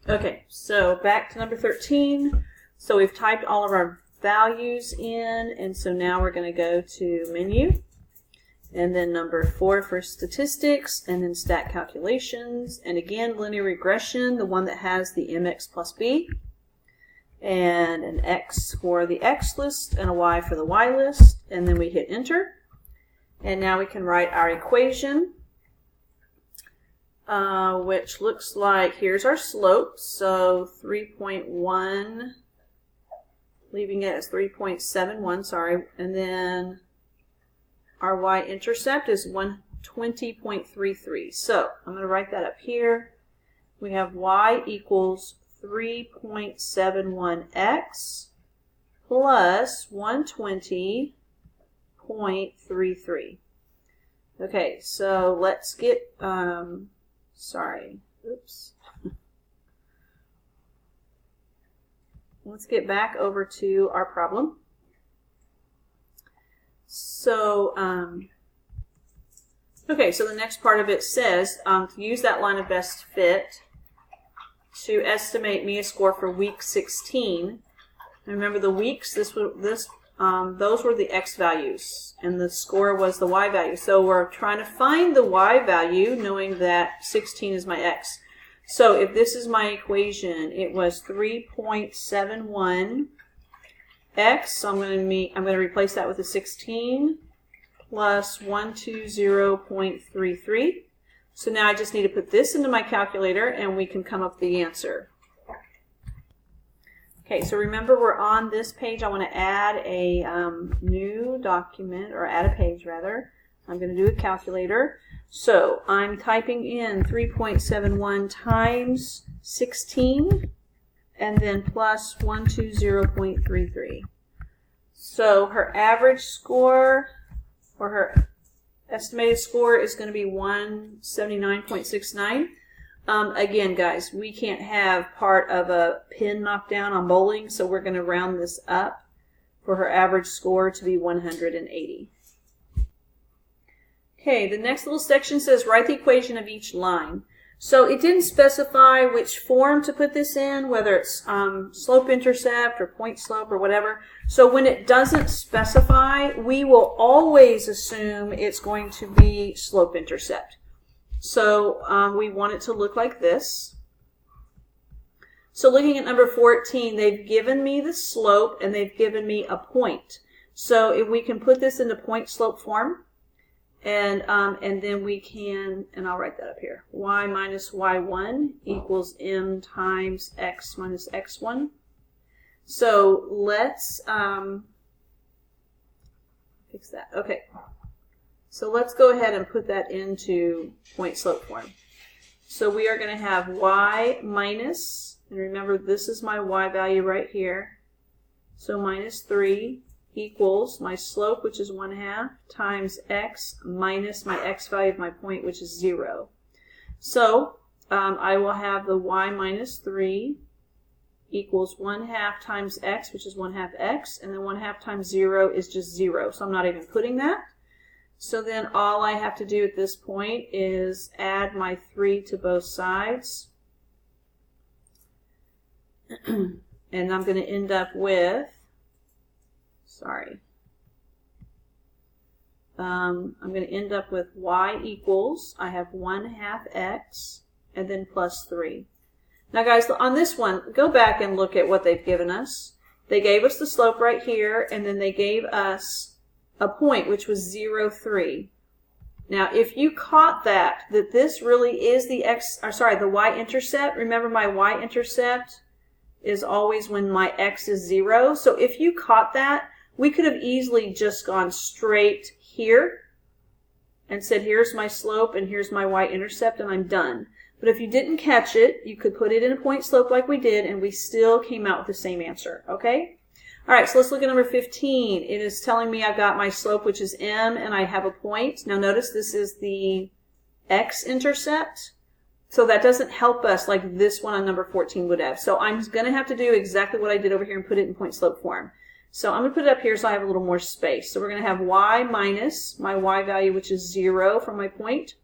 Okay, so back to number 13. So we've typed all of our values in, and so now we're going to go to menu, and then number 4 for statistics, and then stat calculations, and again linear regression, the one that has the mx plus b, and an x for the x list and a y for the y list, and then we hit enter, and now we can write our equation, which looks like, here's our slope, so 3.1, leaving it as 3.71, sorry, and then our y-intercept is 120.33. So I'm going to write that up here. We have y equals 3.71x plus 120.33. Okay, so let's get, let's get back over to our problem. So, okay, so the next part of it says to use that line of best fit to estimate MIA score for week 16. And remember the weeks, those were the x values, and the score was the y value. So we're trying to find the y value, knowing that 16 is my x. So if this is my equation, it was 3.71 x, so I'm going to replace that with a 16 plus 120.33. So now I just need to put this into my calculator and we can come up with the answer. Okay, so remember we're on this page. I want to add a new document, or add a page rather. I'm going to do a calculator. So I'm typing in 3.71 times 16 and then plus 120.33. So her average score, or her estimated score, is going to be 179.69. Again, guys, we can't have part of a pin knockdown on bowling, so we're going to round this up for her average score to be 180. Okay, the next little section says write the equation of each line. So it didn't specify which form to put this in, whether it's slope-intercept or point-slope or whatever. So when it doesn't specify, we will always assume it's going to be slope-intercept. So we want it to look like this. So looking at number 14, they've given me the slope and they've given me a point. So if we can put this into point-slope form, and then we can, and I'll write that up here, y minus y1 equals m times x minus x1. So let's fix that. Okay. So let's go ahead and put that into point slope form. So we are going to have y minus, and remember this is my y value right here, so minus 3 equals my slope, which is 1/2, times x minus my x value of my point, which is 0. So I will have the y minus 3 equals 1/2 times x, which is 1/2 x, and then 1/2 times 0 is just 0. So I'm not even putting that. So then all I have to do at this point is add my 3 to both sides. And I'm going to end up with, I'm going to end up with y equals, I have 1/2 x, and then plus 3. Now guys, on this one, go back and look at what they've given us. They gave us the slope right here, and then they gave us a point, which was 0, 3. Now, if you caught that this really is the the y-intercept, remember my y-intercept is always when my x is 0. So if you caught that, we could have easily just gone straight here and said, here's my slope and here's my y-intercept, and I'm done. But if you didn't catch it, you could put it in a point slope like we did, and we still came out with the same answer, okay? All right, so let's look at number 15. It is telling me I've got my slope, which is m, and I have a point. Now notice this is the x-intercept, so that doesn't help us like this one on number 14 would have. So I'm going to have to do exactly what I did over here and put it in point slope form. So I'm going to put it up here so I have a little more space. So we're going to have y minus my y value, which is 0 from my point,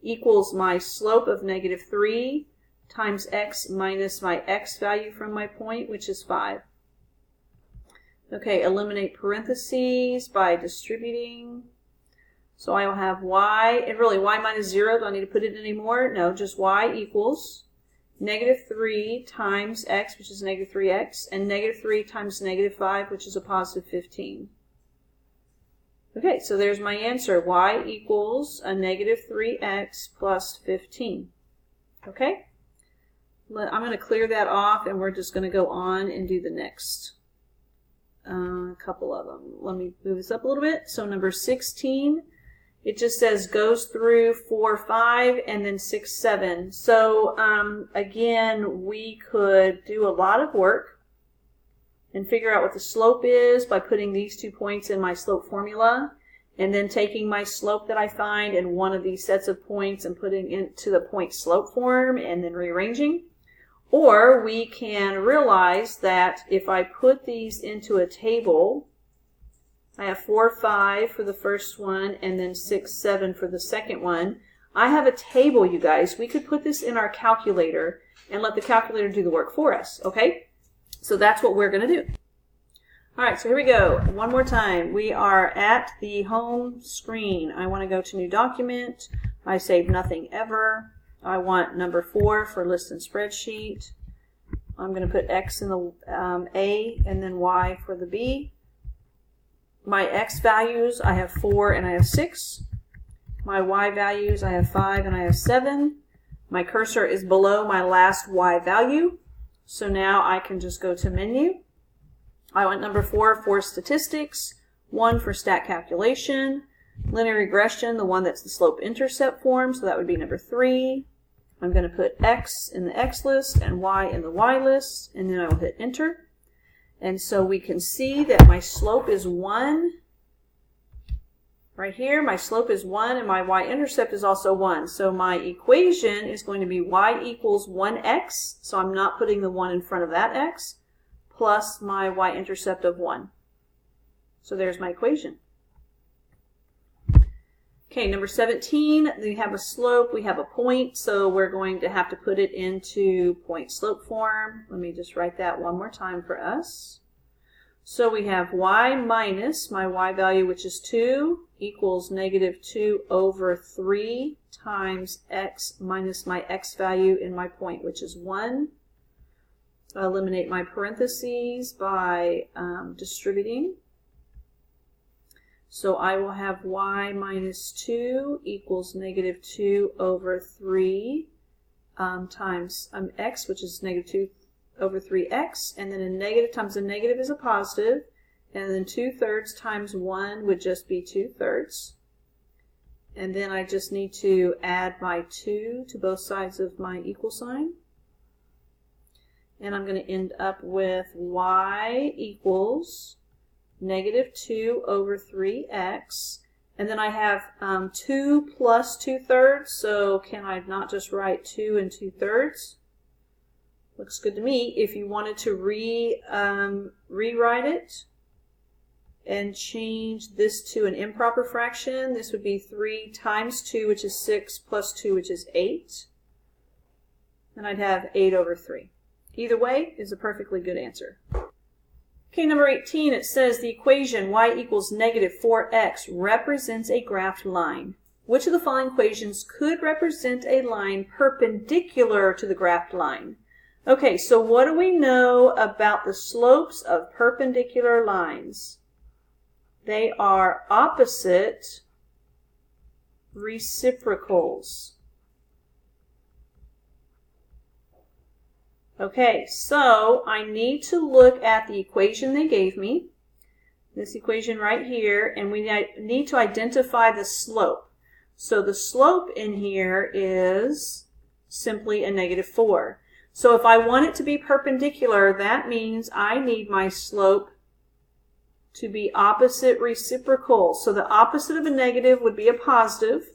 equals my slope of -3 times x minus my x value from my point, which is 5. Okay, eliminate parentheses by distributing. So I will have y, and really y minus 0, do I need to put it anymore? No, just y equals negative 3 times x, which is negative 3x, and negative 3 times negative 5, which is a positive 15. Okay, so there's my answer. Y equals a negative 3x plus 15. Okay? I'm going to clear that off, and we're just going to go on and do the next couple of them. Let me move this up a little bit. So number 16, it just says goes through 4, 5, and then 6, 7. So again, we could do a lot of work and figure out what the slope is by putting these 2 points in my slope formula, and then taking my slope that I find in one of these sets of points and putting it into the point slope form and then rearranging. Or we can realize that if I put these into a table, I have 4, 5 for the first one and then 6, 7 for the second one. I have a table, you guys. We could put this in our calculator and let the calculator do the work for us, okay? So that's what we're going to do. All right, so here we go. One more time. We are at the home screen. I want to go to New Document. I save nothing ever. I want number 4 for List and Spreadsheet. I'm going to put X in the A and then Y for the B. My X values, I have 4 and I have 6. My Y values, I have 5 and I have 7. My cursor is below my last Y value. So now I can just go to Menu. I want number 4 for Statistics, 1 for Stat Calculation, Linear Regression, the one that's the slope-intercept form, so that would be number 3. I'm going to put X in the X list and Y in the Y list, and then I will hit Enter. And so we can see that my slope is 1. Right here, my slope is 1, and my y-intercept is also 1. So my equation is going to be y equals 1x, so I'm not putting the 1 in front of that x, plus my y-intercept of 1. So there's my equation. Okay, number 17, we have a slope, we have a point, so we're going to have to put it into point slope form. Let me just write that one more time for us. So we have y minus my y value, which is 2, equals negative 2 over 3 times x minus my x value in my point, which is 1. Eliminate my parentheses by distributing. So I will have y minus 2 equals negative 2 over 3 times x, which is negative 2 over 3x. And then a negative times a negative is a positive. And then 2/3 times 1 would just be 2/3. And then I just need to add my 2 to both sides of my equal sign. And I'm going to end up with y equals negative 2 over 3x. And then I have 2 plus 2/3. So can I not just write 2 and 2/3? Looks good to me. If you wanted to rewrite it and change this to an improper fraction, this would be 3 times 2, which is 6, plus 2, which is 8. And I'd have 8 over 3. Either way is a perfectly good answer. Okay, number 18, it says the equation y equals negative 4x represents a graphed line. Which of the following equations could represent a line perpendicular to the graphed line? Okay, so what do we know about the slopes of perpendicular lines? They are opposite reciprocals. Okay, so I need to look at the equation they gave me, this equation right here, and we need to identify the slope. So the slope in here is simply a negative 4. So if I want it to be perpendicular, that means I need my slope to be opposite reciprocal. So the opposite of a negative would be a positive,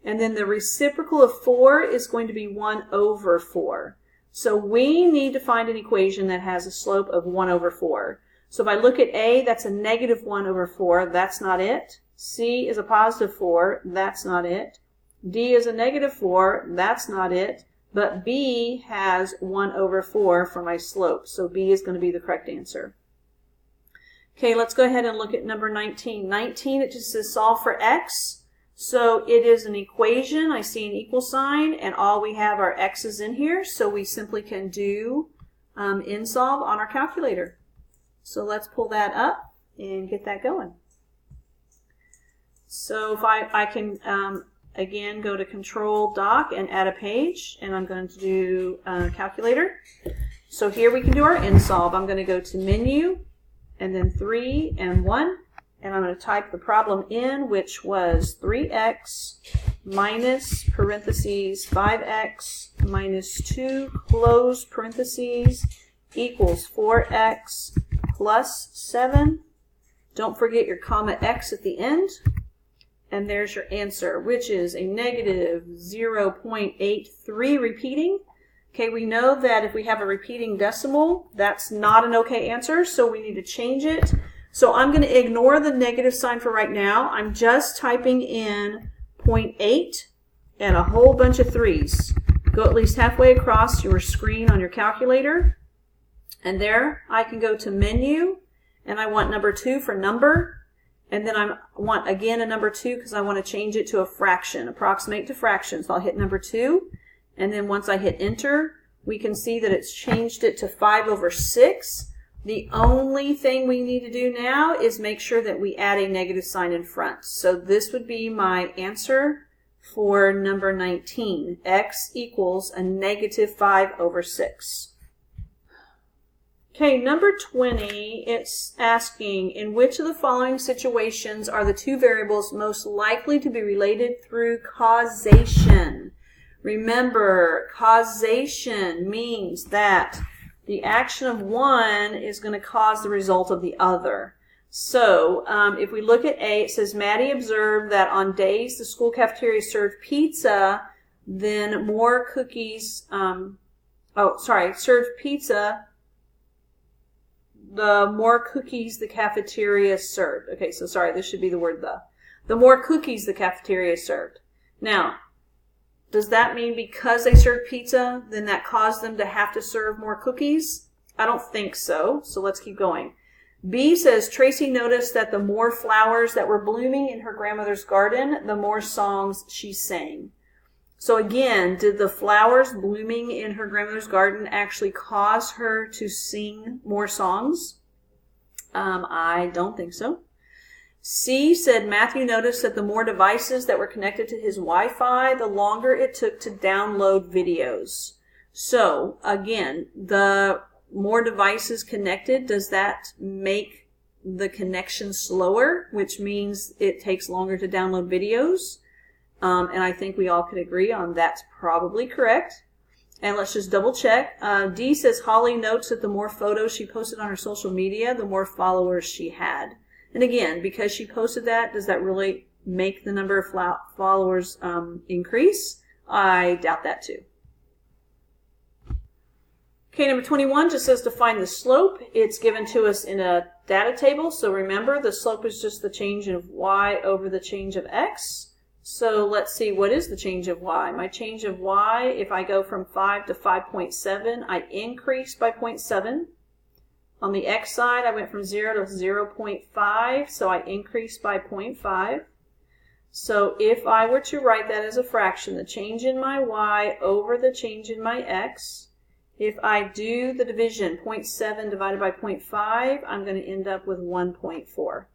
and then the reciprocal of 4 is going to be 1 over 4. So we need to find an equation that has a slope of 1 over 4. So if I look at A, that's a negative 1 over 4. That's not it. C is a positive 4. That's not it. D is a negative 4. That's not it. but B has 1 over 4 for my slope, so B is going to be the correct answer. Okay, let's go ahead and look at number 19. 19, it just says solve for x. So it is an equation. I see an equal sign, and all we have are x's in here, so we simply can do InSolve on our calculator. So let's pull that up and get that going. So if I can, again, go to Control Doc and add a page, and I'm going to do calculator. So here we can do our InSolve. I'm going to go to Menu, and then 3 and 1, and I'm going to type the problem in, which was 3x minus parentheses 5x minus 2 close parentheses equals 4x plus 7. Don't forget your comma x at the end. And there's your answer, which is a negative 0.83 repeating. Okay, we know that if we have a repeating decimal, that's not an okay answer, so we need to change it. So I'm going to ignore the negative sign for right now. I'm just typing in 0.8 and a whole bunch of 3's. Go at least halfway across your screen on your calculator. And there, I can go to Menu, and I want number 2 for number. And then I want, again, a number 2 because I want to change it to a fraction, approximate to fraction. So I'll hit number 2. And then once I hit Enter, we can see that it's changed it to 5 over 6. The only thing we need to do now is make sure that we add a negative sign in front. So this would be my answer for number 19. X equals a negative 5 over 6. Okay, number 20, it's asking, in which of the following situations are the two variables most likely to be related through causation? Remember, causation means that the action of one is going to cause the result of the other. So, if we look at A, it says, Maddie observed that on days the school cafeteria served pizza, then more cookies, served pizza, the more cookies the cafeteria served. Okay, so sorry, this should be the word the. The more cookies the cafeteria served. Now, does that mean because they served pizza, then that caused them to have to serve more cookies? I don't think so, so let's keep going. B says, Tracy noticed that the more flowers that were blooming in her grandmother's garden, the more songs she sang. So again, did the flowers blooming in her grandmother's garden actually cause her to sing more songs? I don't think so. C said Matthew noticed that the more devices that were connected to his Wi-Fi, the longer it took to download videos. So again, the more devices connected, does that make the connection slower, which means it takes longer to download videos? And I think we all could agree on that's probably correct. And let's just double check. D says Holly notes that the more photos she posted on her social media, the more followers she had. And again, because she posted that, does that really make the number of followers increase? I doubt that too. Okay, number 21 just says to find the slope. It's given to us in a data table. So remember, the slope is just the change of y over the change of x. So let's see, what is the change of y? My change of y, if I go from 5 to 5.7, I increase by 0.7. On the x side, I went from 0 to 0.5, so I increased by 0.5. So if I were to write that as a fraction, the change in my y over the change in my x, if I do the division, 0.7 divided by 0.5, I'm going to end up with 1.4.